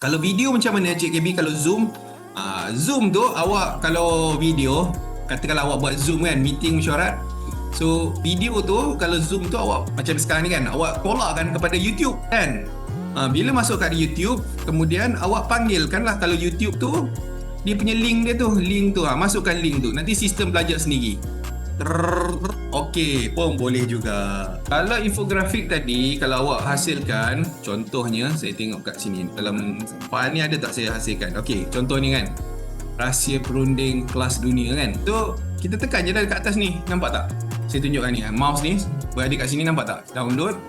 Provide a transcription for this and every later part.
Kalau video macam mana Cik KB kalau Zoom? Zoom tu awak kalau video, katakanlah awak buat Zoom kan, meeting mesyuarat. So video tu kalau Zoom tu awak macam sekarang ni kan, awak tolakkan kepada YouTube kan. Bila masuk kat YouTube, kemudian awak panggilkanlah kalau YouTube tu dia punya link dia tu, masukkan link tu. Nanti sistem belajar sendiri. Okey, pun boleh juga. Kalau infografik tadi, kalau awak hasilkan, contohnya saya tengok kat sini dalam file ni ada tak saya hasilkan. Okey, contoh ni kan, rahsia perunding kelas dunia kan. So kita tekan je dah dekat atas ni, nampak tak? Saya tunjukkan ni, mouse ni berada kat sini, nampak tak? Download.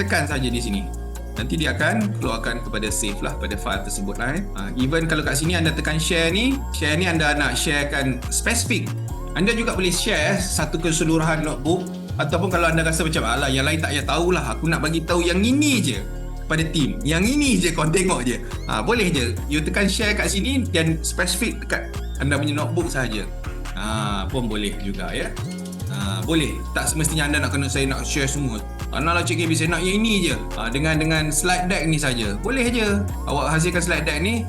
Tekan saja di sini. Nanti dia akan keluarkan kepada save lah pada file tersebut lah. Even kalau kat sini anda tekan share ni anda nak sharekan spesifik. Anda juga boleh share satu keseluruhan notebook, ataupun kalau anda rasa macam alah yang lain tak payah tahulah, aku nak bagi tahu yang ini je pada team. Yang ini je kau tengok je. Boleh je. You tekan share kat sini dan spesifik dekat anda punya notebook saja. Pun boleh juga ya. Boleh. Tak semestinya anda nak kena saya nak share semua. Naklah Cik KB, saya nak yang ini je. Dengan slide deck ni saja. Boleh je. Awak hasilkan slide deck ni,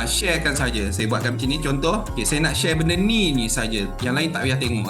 sharekan saja. Saya buatkan macam ni contoh. Okay, saya nak share benda ni saja. Yang lain tak payah tengok